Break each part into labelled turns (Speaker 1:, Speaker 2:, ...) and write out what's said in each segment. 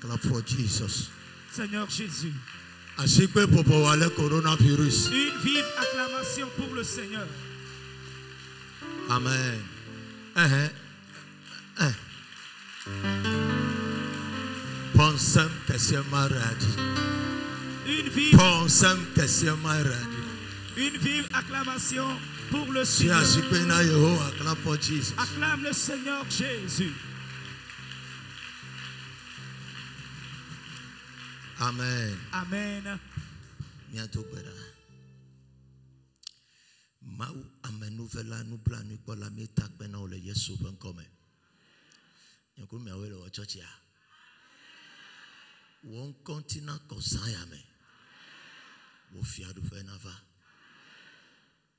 Speaker 1: Clap for Jesus.
Speaker 2: Seigneur Jésus.
Speaker 1: Coronavirus.
Speaker 2: Une vive acclamation pour le Seigneur.
Speaker 1: Amen. Pensem que c'est maladie. Pensem que c'est maladie.
Speaker 2: Une vive acclamation pour le Seigneur.
Speaker 1: Clap for Jesus.
Speaker 2: Acclame le Seigneur Jésus.
Speaker 1: Amen.
Speaker 2: Amen.
Speaker 1: Bientôt, Béra. Maou amenuvela nous planu pour la métac bena ole Yesu ben comme. Yako mi awele wa church ya. Won continent kosaya me. Wo fiadu fe nava.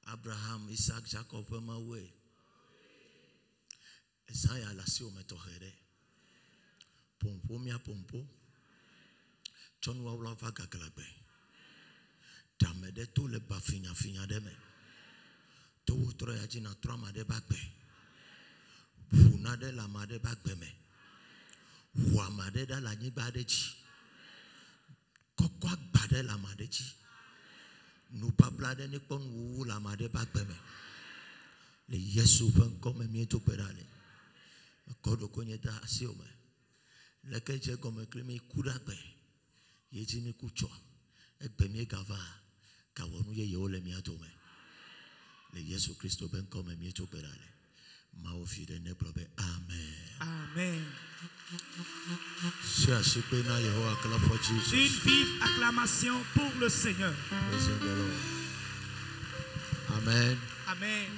Speaker 1: Abraham, Isaac, Jacob ma we. Esaya la si o metohere. Pompo mia pompo. John wa wala va gaglabe. Tamede tout le ba finya de me. To utro ya jina trama de bagbe. Funa de la made bagbe me. Wa made da la nyi bade chi. Kokwa bade la made chi. Nou pa blade ni kon wu la made bagbe me. Le Yesu ben comme mieto pedale. Kodo konye da asiome. Le keje comme klimi kudagbe. Yejimi kucho. Ekbemi gava. Kawonu ye yole miatome. Le Yesu Christo ben comme mieto pedale. Ma ofide ne probe. Amen.
Speaker 2: Amen.
Speaker 1: Clap for Jesus.
Speaker 2: Une vive acclamation pour le Seigneur.
Speaker 1: Praise the Lord. Amen.
Speaker 2: Amen.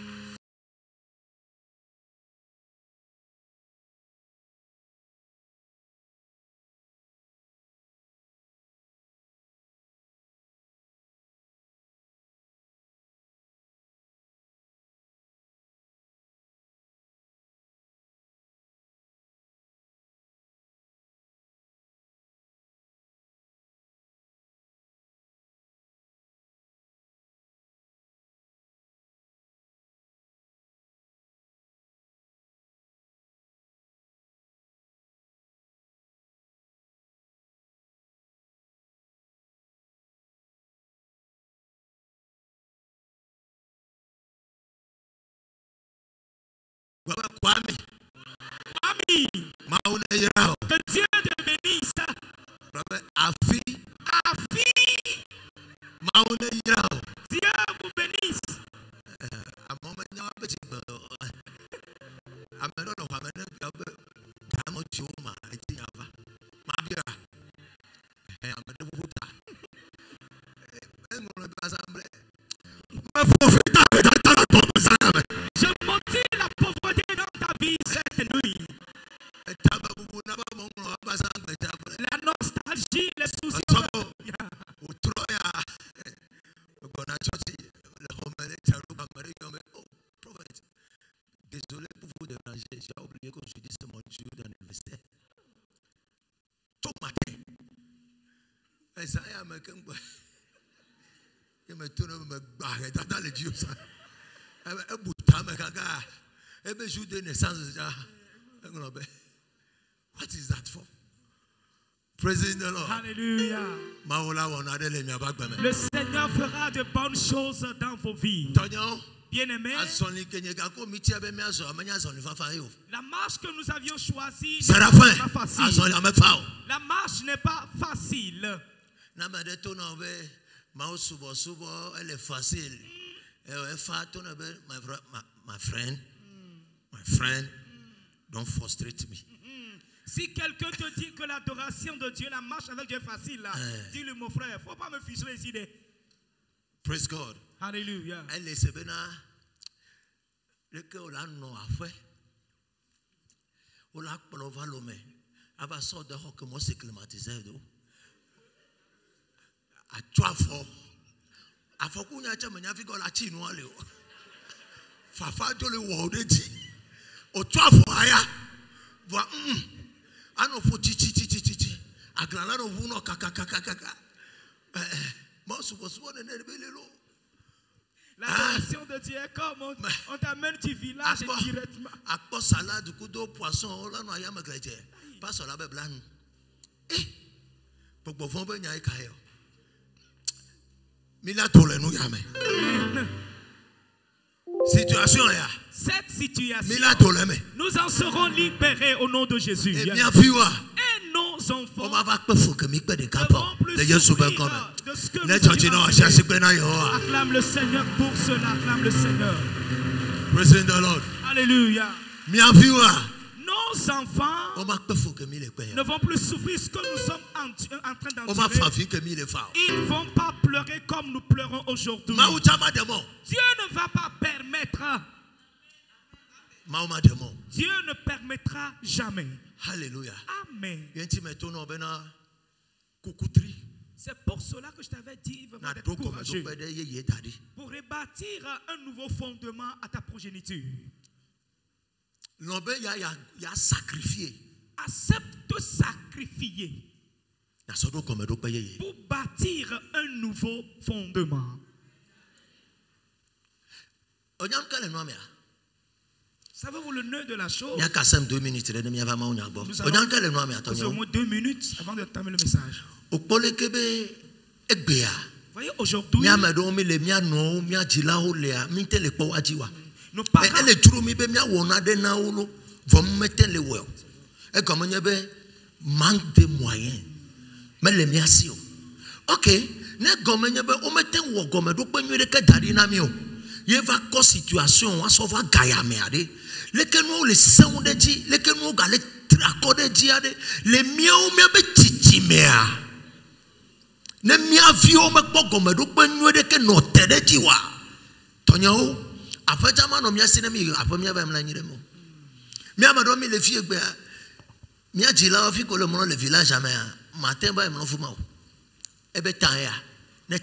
Speaker 1: Kwame.
Speaker 2: Ami. Que Dieu te bénisse.
Speaker 1: Afi. Dieu
Speaker 2: vous bénisse. Je motive la pauvreté dans ta vie cette nuit. La nostalgie, les soucis.
Speaker 1: Désolé pour vous déranger, j'ai oublié qu'aujourd'hui c'est mon jour d'anniversaire. Tout matin. Et ça y est, je me tourne, me barre dans les dieux. Un bout de temps, et me jour de naissance. What is that for? Praising the Lord.
Speaker 2: Alléluia. Le Seigneur fera de bonnes choses dans vos vies. Bien-aimés, la marche que nous avions choisie n'est pas facile. La marche n'est pas facile.
Speaker 1: Elle est facile. My friend, don't frustrate me.
Speaker 2: Si quelqu'un te dit que l'adoration de Dieu, la marche avec Dieu est facile, dis-lui mon frère, il ne faut pas me ficeler les idées.
Speaker 1: Praise God.
Speaker 2: Alléluia.
Speaker 1: Elle est sebena le que on a non à faire. On a pour l'homme. Ava sort de que moi c'est climatisé do. A trois fois. A fois qu'on a jamais vu qu'on a chino ale. Fafa to le wode di. O trois fois aya. Voa ano fo chi. Aglana no vuno kaka. Moi suppose ne belelo.
Speaker 2: L'adoration de Dieu est comme on t'amène du village directement.
Speaker 1: À quoi salade, coup d'eau, poisson, là, nous avons Pas sur la Bible. Eh, pour vous venir à Kayo. Mila tole nous yame. Situation là.
Speaker 2: Cette situation,
Speaker 1: Mila tole me.
Speaker 2: nous en serons libérés au nom de Jésus.
Speaker 1: Et bien fiwa.
Speaker 2: Et nos enfants.
Speaker 1: On va pas faut que mi pe de capo.
Speaker 2: Ne vont plus
Speaker 1: De Yesu ben comme.
Speaker 2: souffrir de ce que
Speaker 1: Ne
Speaker 2: nous
Speaker 1: continue
Speaker 2: avons
Speaker 1: à chercher pe na yo.
Speaker 2: Acclame le Seigneur pour cela. Acclame le Seigneur.
Speaker 1: Praise the Lord.
Speaker 2: Alléluia.
Speaker 1: Mi fiwa.
Speaker 2: Nos enfants ne vont plus souffrir ce que nous sommes en train d'endurer. Ils ne vont pas pleurer comme nous pleurons aujourd'hui. Dieu ne va pas permettre. Dieu ne permettra jamais.
Speaker 1: Alléluia.
Speaker 2: Amen. C'est pour cela que je t'avais dit vraiment d'être courageux. Pour rebâtir un nouveau fondement à ta progéniture.
Speaker 1: L'homme y a sacrifié.
Speaker 2: Accepte de sacrifier pour bâtir un nouveau fondement. Savez-vous le nœud de la chose? Nous avons au moins 2 minutes avant de terminer le message. Voyez, aujourd'hui, nos parents,
Speaker 1: manque de moyens. Mais les miens, ok, ne gomenye be o meten wo gome do penyu de ka dari na mi o. Ye va ko situation wa so va gaya me ade. Le ke no le sen de ji, le ke no ga le trako de ji ade. Le mia o me be chichi me a. Ne mia vi o me po gome do penyu de ke no te de ji wa. Tonya o, afa jama no mia sine mi afa mia ba mla nyire mo. Mia ma do mi le fi egbe a. Mia ji la fi ko le mo le village jamais matin ba mo fuma o. Ebe tan ya.
Speaker 2: Tel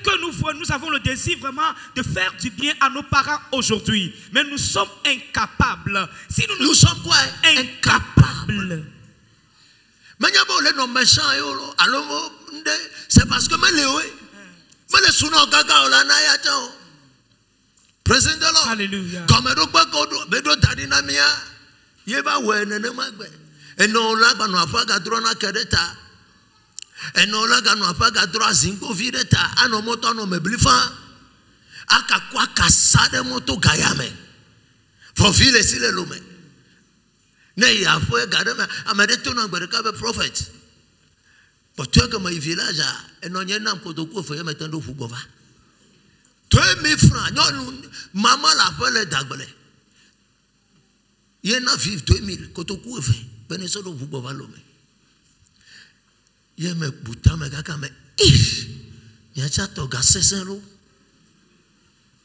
Speaker 2: que nous avons le désir vraiment de faire du bien à nos parents aujourd'hui. Mais nous sommes incapables. Si nous
Speaker 1: sommes quoi?
Speaker 2: Incapables.
Speaker 1: C'est parce que
Speaker 2: Alléluia.
Speaker 1: Eno la gano afaga drona kedeta. Eno la gano afaga droa zingo videta. Ano moto ano meblifa. Aka kwa kasade moto gayame. Fofile sile lume. Ne ya fwe gademe. Amedeto na gbereka be prophet. Potueke ma village. Eno nye nam kotoku foye metendo fubova. 2000 francs. Nyon mama la fele dagbele. Yena vive 2000 kotoku foye. Benesodo vubo valome. Ye me buta me kaka me ish. Nyacha toga sesero.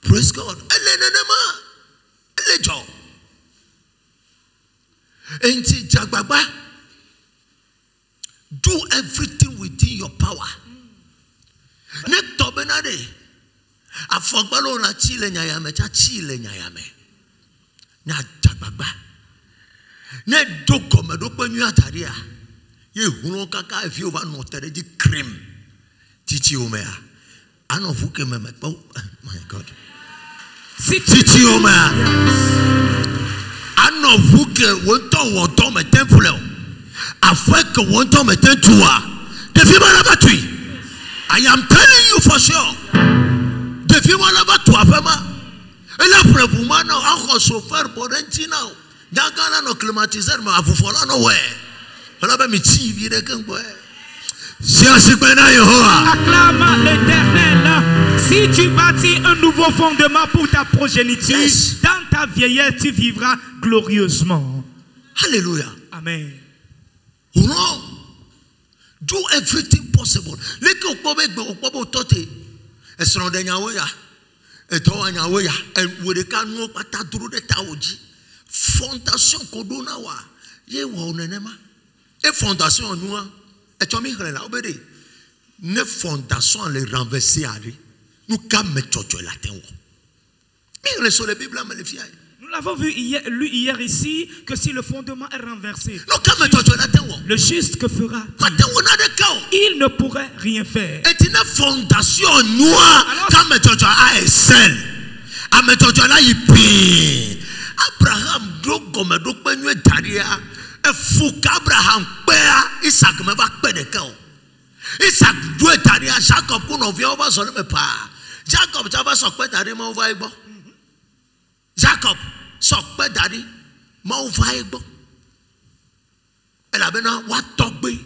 Speaker 1: Praise God. Elenenema. Elejo. Enti jagbagba. Do everything within your power. Ne tobenade. Afogbalo na chile nyayame cha chile nyayame. Na jagbagba. Ne do comme do penyu ataria ye huno kaka efi over no tere di cream titi omea anofu ke me oh my God titi omea anofu ke wonto me temple afek wonto me tentua defi mala batui. I am telling you for sure defi mala batu afema ela preuve mana ako chauffeur porentina Dagana no climatiser ma afufola no we. Ola ba mi ti vi de kan boy. Si asipena Yehova.
Speaker 2: Acclame l'Éternel. Si tu bâtis un nouveau fondement pour ta progéniture, yes, dans ta vieillesse tu vivras glorieusement.
Speaker 1: Alléluia.
Speaker 2: Amen.
Speaker 1: No. Do everything possible. Leke okpobe gbe okpobe tote. Esron de nyawo ya. Eto nyawo ya. E wode ka nu pata duru de taoji. Fondation kodona wa ye wa onenema et fondation noa et tu mi la obede ne fondation les renverser ali nous kam chocho la tenwo mi sur la Bible ma le fiai.
Speaker 2: Nous l'avons vu lu hier ici que si le fondement est renversé,
Speaker 1: le
Speaker 2: juste que fera il ne pourrait rien faire.
Speaker 1: Et une fondation noa kam chocho a celle a chocho la yipi. Abraham do gomedo penwe daria efuka Abraham pea Isaac me va pedeka Isaac do daria Jacob kuno via over so me pa Jacob java so pe dari ma over igbo Jacob so pe dari ma over igbo ela bena wa togbe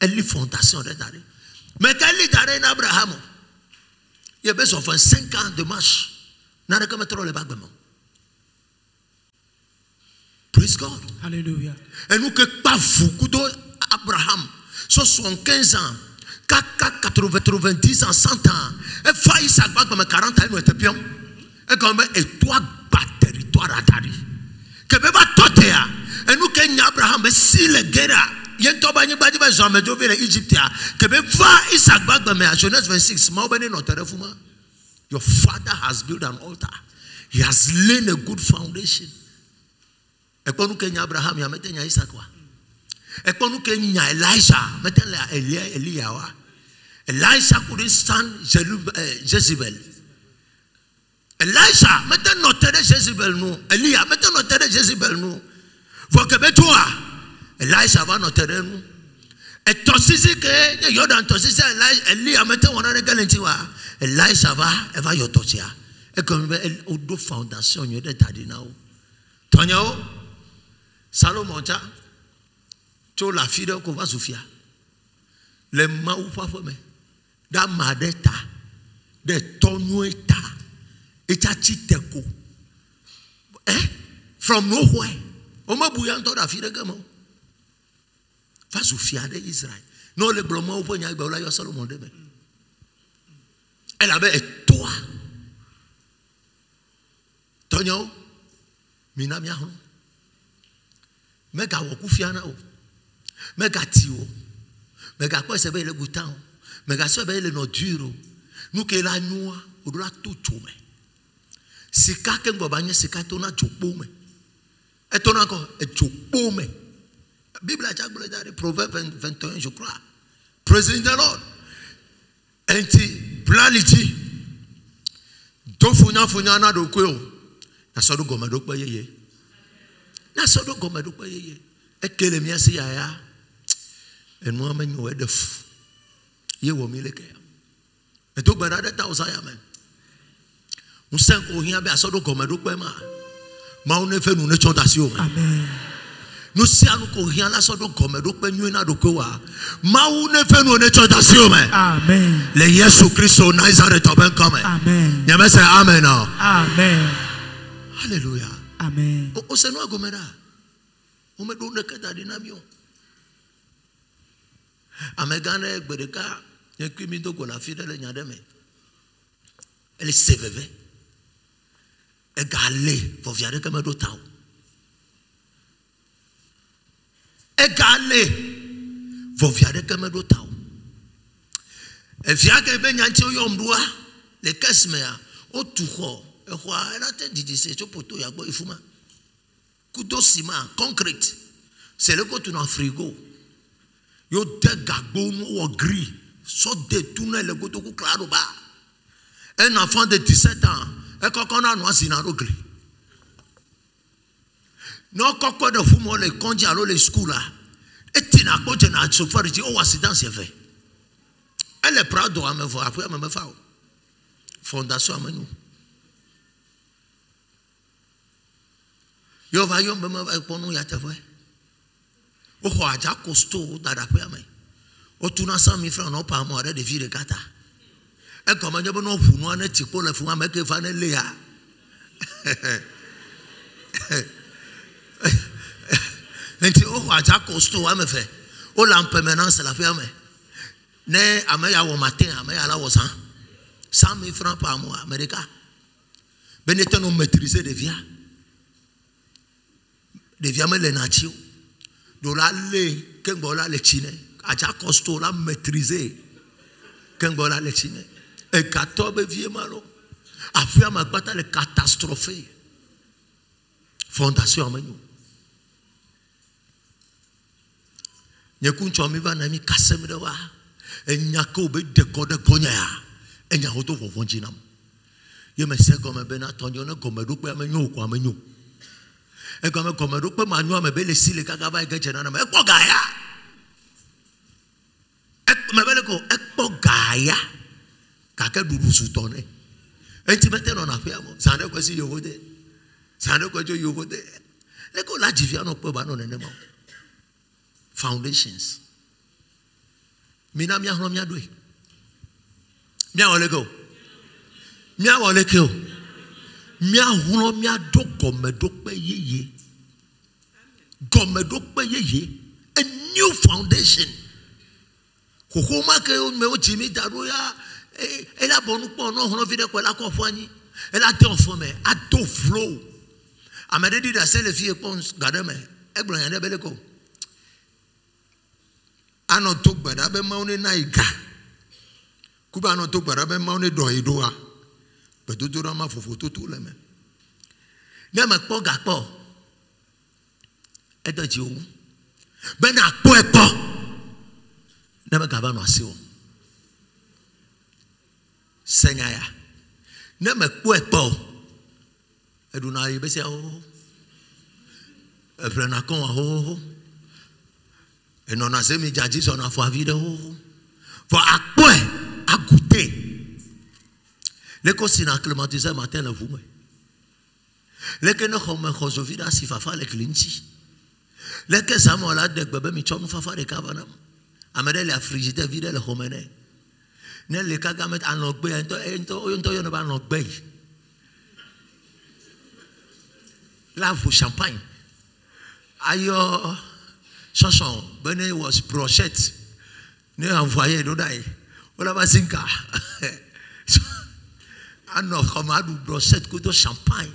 Speaker 1: eli fondation de dari mais quel dari na Abraham il y a besoin de 5 ans de marche na ne mettre le bagement. Praise God.
Speaker 2: Hallelujah.
Speaker 1: Et nous que pas fou kudo Abraham 75 ans 90 ans 100 ans et fa Isaac bagement 40 ans nous était pion et comme et toi bat territoire à dari que be va totea et nous que Abraham si le guerre yento ba nyi ba di ba zo mejo be Egypte que be va Isaac bagement à Genèse 26 ma obene no terefuma. Your father has built an altar. He has laid a good foundation. Ekonu kenya Abraham ya metenya Isaac wa. Ekonu kenya Elijah metenya Elia wa. Elijah couldn't stand Jezebel. Elijah metenya notere Jezebel no. Elia metenya notere Jezebel no. Vokebetoa. Elijah va notere no. Et tosisi ke Jordan tosisi Elia metenya wona galenti wa. Elijah va yotochia. Et comme au dos fondation y de tadinao. Tonyo Salomon cha cho la fille ko va Sofia. Le ma ou pas fome. Da madeta de tonyoeta eta chiteko. From nowhere. O ma buyanto da fille gamo. Va Sofia de Israël. Non le blomo ou nya gba la yo Salomon de. Elle avait toi. Tonyo, minami ahun. Mega woku fiana o. Mega tiwo. Mega kwa sebe le gutan. Mega sebe le noduro. Nuke la nyua odola tuchume. Sika ke ngobanye sika tona chopome. Etona ko chopome. Bible a jagble dari Proverbe 21 je crois. Praise the Lord. Enti planity do funya na do kweo na so do gomedo pa yeye na so do gomedo pa yeye ekele mi ase ya enu amanyo edef ye wo mi leke e to gbara de 1000 ya men unsen ko hia be aso do gomedo pa ma onu fe nu ne chodasi o amen. Nous sommes courriers là sur le commerce, donc nous na dokowa. Maou ne fait nous ne chodasio mais. Amen. Le Jésus Christ au Nazareth ben comme. Amen. Y'a c'est amen. Amen. Alléluia. Amen. O se no agomera. O me do ne kata dinamio. Amegane gbedeka yekimi do gola fidele nyademe. Elle se veve. Egalé pour viare comme do tao. Égalé vos viades comme d'autres. Et viade ben yanti oyomdoa le kesmea o tuho e kwa ela te didise cho poto ya gbo ifuma kudo ciment concrete c'est le ko tu na frigo yo de gagbo no o gris so de tourner le goto ku claro ba un enfant de 17 ans e kokona no asina ro gris. No koko de fumo le konji alo le school là. Et tina kote na chauffeur dit o accident c'est fait. Elle est proud de me voir après me faire. Fondation amenu. Yo va yo me va ponu ya te vrai. O ko aja costo da da pe ame. O tuna 100,000 francs no pa mo de vie de gata. E comment je no fu no na tipo le fu ame ke fa na le ya. Enti o aja costo ame fe o la permanence la fe ame ne ame ya wo matin ame ya la wo 100,000 francs par mois America benete no maîtriser de via me le natio do la le kengo la le chine aja costo la maîtriser kengo la le chine e katobe vie malo afia magbata le catastrophe fondation amenu. Nyekuncho mi va na mi kasem de wa enyako be dekode konya ya enya hoto fofon jinam ye me se gome be na tonyo na gome do pe amenyo kwa amenyo Et comme do pe manua me bele sile kaka ba ke chena na me ko gaya. Me bele ko ko gaya. Kaka dudu sutone. Enti mete no na fia mo. Sande ko si yovote. Sande ko jo yovote. Le ko la jivia no pe ba no nene mo. Foundations. Mina mia ho mia do. Mia wole ko. Mia wole ko. Mia ho mia do gomedo pe yeye. Gomedo pe yeye. A new foundation. Kokoma ke me o jimi daro ya e la bonu po no ho vide ko la ko fani. E la te ofo me a do flow. Amade di da se le fie pons gademe. E gbon yan de bele ko. Ano to gbada be maune na iga. Kuba ano to gbada be maune do idoa. Be to do ma fofo to to le me. Na ma po ga po. E do ji o. Be na po e po. Na ma ga ba no ase o. Sengaya. Na ma po e po. E do na be se o. E pre na kon o. Et non, on a mis Jadis, on a fait vidéo. Pour à à goûter. Les cosines climatisés matin le vous. Les que nous sommes aujourd'hui à Sifafa les clinchi. Les que ça m'a l'air de bébé michon fafa de cavanam. Amène la frigidaire vide le homene. Ne les kagamet en logbe ento yon ba logbe. Là vous champagne. Ayo. Chanson, Benet was brochette. Ne envoyé d'odaï. On a pas zinka. Ah non, comme à du brochette que de champagne.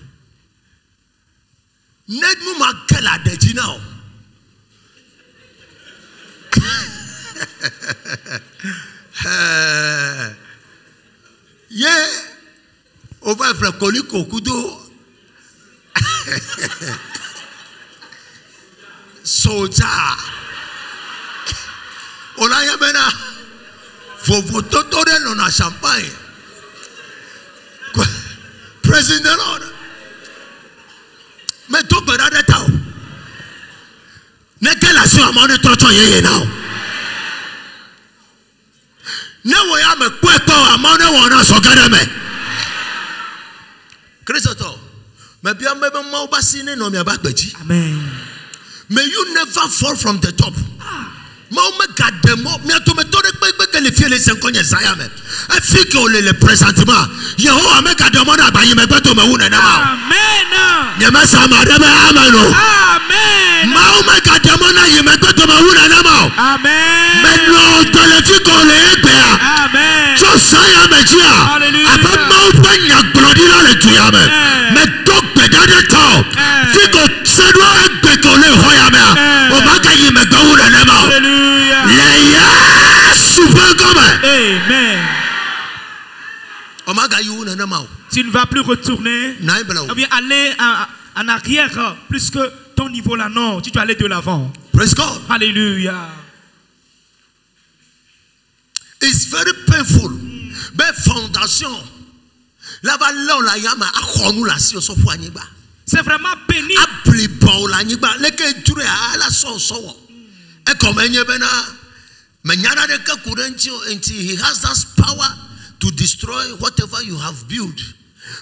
Speaker 1: N'aide nous ma gueule à des dîners. Yeah. On va faire colique au couteau. Soja. Ola ya bena. Faut toto de non a champagne. Praising the Lord. Mais tout peut être tao. Ne quelle action à mon étoile yé now. Ne voyons me quoi à mon étoile so gadame. Christo. Mais bien même moi bassine non mi abakbeji. Amen. May you never fall from the top. Mauma gademo, mi atometo de que les filles les 5 ans Yesaya me. E fi que le présentement. Yehova me gademo na ba yime gbeto me wuna na ma. Amen. Nyama sama de me amano. Amen. Mauma gademo na yime gbeto me wuna na ma. Amen. Me no to le fi ko le egbe a. Amen. So saya me jia. Aba mau pa nya glodi la le tuya me. Me tok be dade to. Fi ko sedwa egbe ko le hoya me. O ma ka yime gbe wuna na ma. Amen.
Speaker 2: Tu ne vas plus retourner ou bien aller en arrière plus que ton niveau là, non. Tu dois aller de l'avant.
Speaker 1: Praise God.
Speaker 2: Alléluia.
Speaker 1: It's very painful. Mais fondation. La valeur la yama akhonu la si so fu anyiba.
Speaker 2: C'est vraiment béni.
Speaker 1: Appli bon la anyiba leke ture ala so so. E comme enyebena menyana de ka kurencho until he has that power to destroy whatever you have built.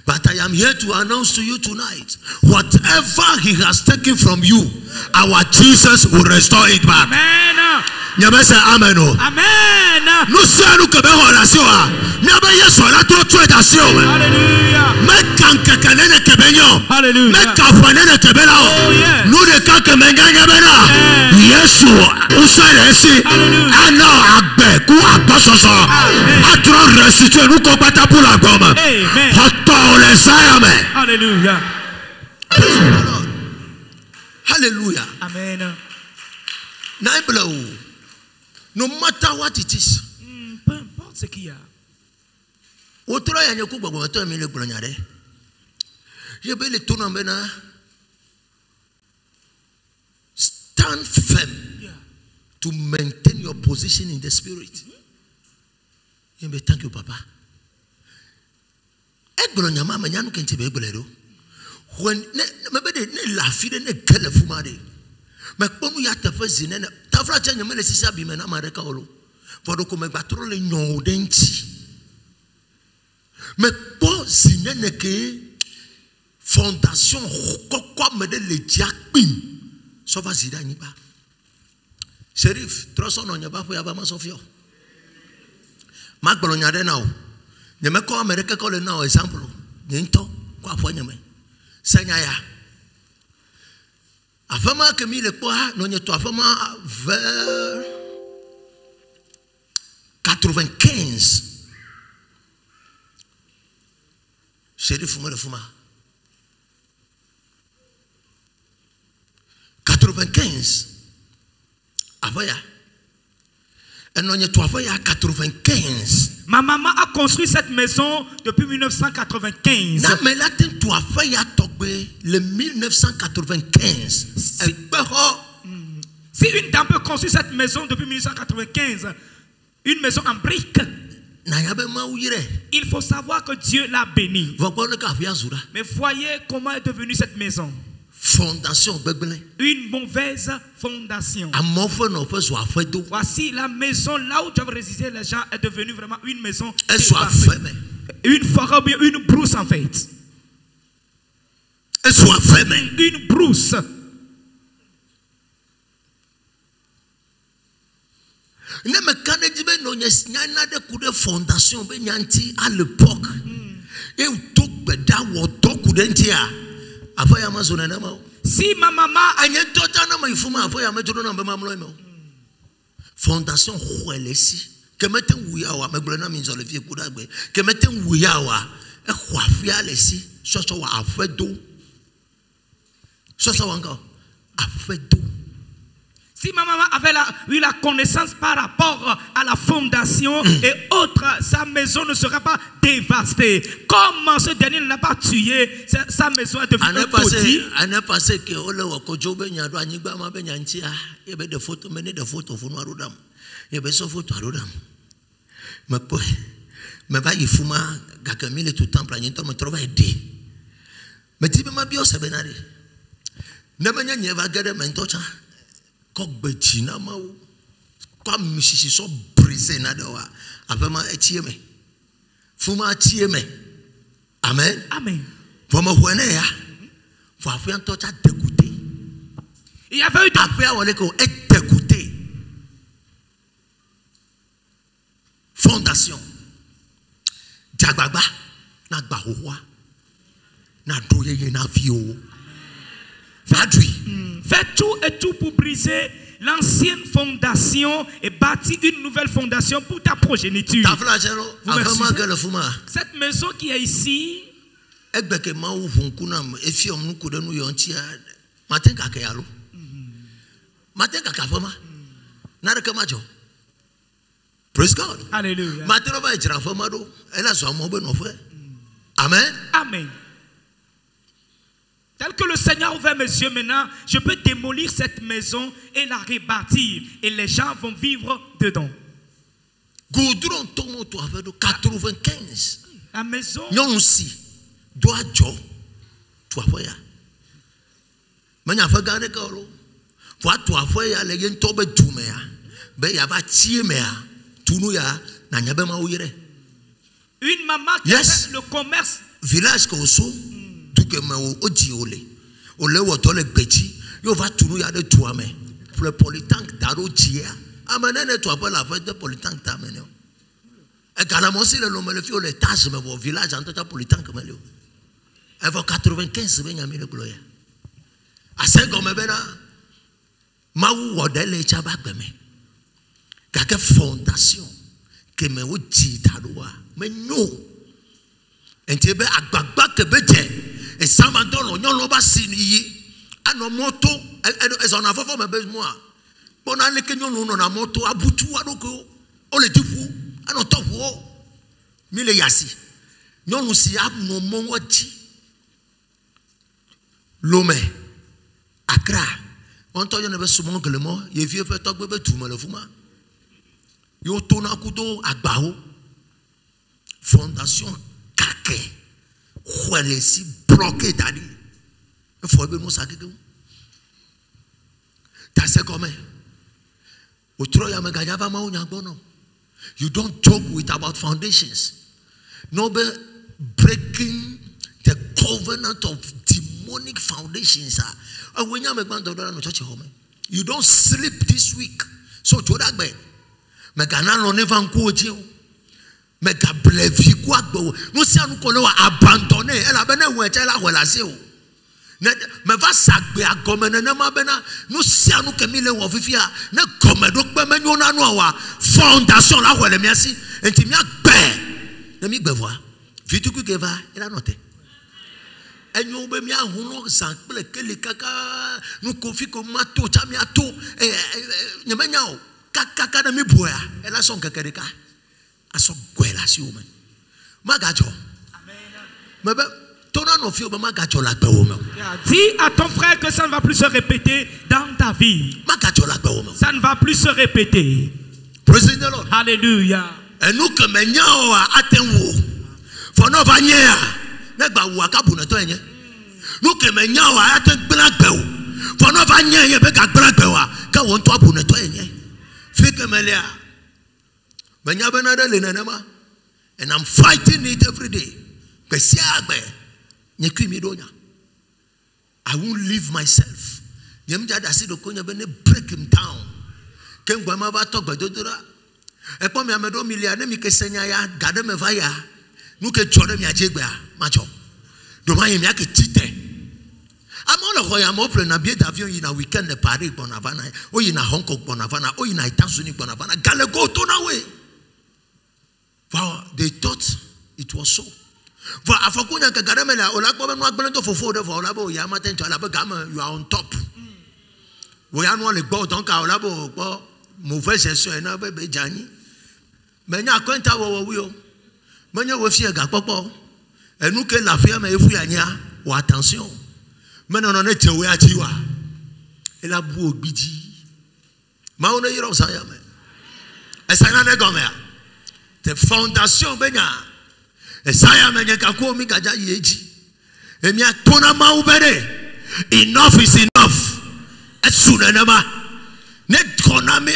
Speaker 1: But I am here to announce to you tonight, whatever he has taken from you, our Jesus will restore it back. Amen. Nyamese amen. Amen. Nous sommes que be relation a. Nyabe yeso la to edation. Hallelujah. Me kanke kanene kebenyo. Hallelujah. Me kafanene kebela o. Nous de kanke menganya bena. Yesu usale si. Ana agbe ku agbososo. Atro restituer nous ko pata pour la gomme. Amen. Hallelujah. Hallelujah.
Speaker 2: Amen.
Speaker 1: No matter what it is.
Speaker 2: Peu importe ce qu'il y a.
Speaker 1: Stand firm to maintain your position in the spirit. Thank you, Papa. when ne la fille ne kele fumade me kponu ya tefe zine ta fra che nyame le sisi bi me na mareka olo for ko me gbatro le nyon denti me po zine ne ke fondation kokwa me de le diakpim so va zida ni ba Sheriff troso no nya ba fo ya ba ma sofio magbolo nya de na o nyame ko America ko le na o example ni nto kwa fo nyame senya ya afama que mi le quoi non y to afama vers 95 Sheriff mo le fuma 95 avaya et non y to avaya 95.
Speaker 2: Ma maman a construit cette maison depuis 1995.
Speaker 1: Non, mais là, tu as fait le 1995.
Speaker 2: Si une dame peut construire cette maison depuis 1995, une maison en briques, il faut savoir que Dieu l'a bénie. Mais voyez comment est devenue cette maison.
Speaker 1: Fondation.
Speaker 2: Une mauvaise fondation. Voici la maison là où doivent résider les gens est devenue vraiment une maison. Une forêt ou bien une brousse en fait. Une brousse.
Speaker 1: Fondation à l'époque.
Speaker 2: Si ma maman
Speaker 1: fondation ici que meten wuyawa meglona minzole vie kudagbe que meten wuyawa e khwafia lesi soso wa afedo soso wango afedo.
Speaker 2: Si ma maman avait eu la connaissance par rapport à la fondation et autres, sa maison ne sera pas dévastée. Comment ce dernier ne l'a pas tué, sa maison est devenue un taudis.
Speaker 1: Année passée que ole wakojo benya do anyigba ma benya ntia e be de photo mene de photo funu arudam e be so photo arudam me va yifuma gakamile tout temple anyento me trova aider me tibe ma bio sebenari ne benya nyeva gade mentocha Kogbetina mau kwa misisi so brise na dewa afema etieme fuma etieme amen
Speaker 2: amen
Speaker 1: foma huene ya fo afian tocha dégoûté
Speaker 2: il y avait eu
Speaker 1: afia wole ko dégoûté fondation jagbagba na gba howa na doyeye na fio
Speaker 2: fait tout et tout pour briser l'ancienne fondation et bâtir une nouvelle fondation pour ta progéniture. Cette maison qui est ici,
Speaker 1: praise God.
Speaker 2: Alléluia.
Speaker 1: Amen.
Speaker 2: Amen. Tel que le Seigneur a ouvert mes yeux maintenant, je peux démolir cette maison et la rebâtir. Et les gens vont vivre dedans.
Speaker 1: Goudron tomo to avec 95.
Speaker 2: La maison.
Speaker 1: Non si doit jo to avoya. Manya fa gane ka lo. Wa to avoya le yen to be dumea. Be ya ba tie mea. Tunu ya na nyabe ma uyire.
Speaker 2: Une maman qui fait le commerce
Speaker 1: village ko so que me odi ole woto le gbeji yo va tunu ya de toi mais pour le politank daro dia amene to pas la fête de politank ta menio e kana mo si le no me le fio le tâche me vo village en ta politank me le e vo 95 be nyame le gloria ase go me bena ma wo de le cha ba gbe me ka ke fondation que me odi daroa me no enti be agbagba ke be je et ça m'a donné l'on va signer à nos motos et on a fait mes besoins bon allez que nous on a moto à boutou à donc on le dit vous à notre top mille yasi non nous si à nos monoti l'homme Accra on t'en y avait souvent que le mot il vient faire toi bébé tout le fuma yo tona kudo agbao fondation kake. Si bloqué, faut be no sakeke. That's a comment. You don't joke with about foundations. No be breaking the covenant of demonic foundations. You don't sleep this week. So to that way, Megana never go to Mega blevi kwagbo. No si anu kole wa abandonné. Ela bene wetela wela se o. Me va sagbe agomene na ma bena no si anu kemile wo fifia na gomedo gbe menyo na no wa fondation la wele miasi enti mi agbe na mi gbevoa vituku keva ela note enyo be mi ahuno sanple kele kaka no kofi ko mato chami ato nyemenya o kaka na mi boya ela son kakereka aso gwela si o man magajo amen
Speaker 2: dis à ton frère que ça ne va plus se répéter dans ta vie. Ça ne va plus se répéter.
Speaker 1: Praise the Lord.
Speaker 2: Alléluia.
Speaker 1: Et nous que maintenant atteindre for no vanya na gba wo aka bu na to enye nous que maintenant atteindre blagbe for no vanya ye be ga blagbe wa ka won to abu na to enye fi que melia menya be na de le na ma and I'm fighting it every day. I won't leave myself. Break him down. I'm all of I'm open a bit avion in a weekend the Paris Bonavana, or in a Hong Kong Bonavana, or in a Tanzania Bonavana, Galago to away. They thought it was so. For Afakunya Karamela, Olakba, not going to for Labo, Yamaten to Alabama, you are on top. We are only go Donka Labo, Movesh, so and Abe Jani. Many are going to our wheel. Many will see a gapopo, and look at La Fiamma if we are near, or attention. Men on it, we are Chiwa. Elabu Biji Mauna Yerosayame. As another gomer. The foundation Benya. Esaya menyeka ko mi gaja yeji emi atona ma ubere enough is enough esuna nama ne kona me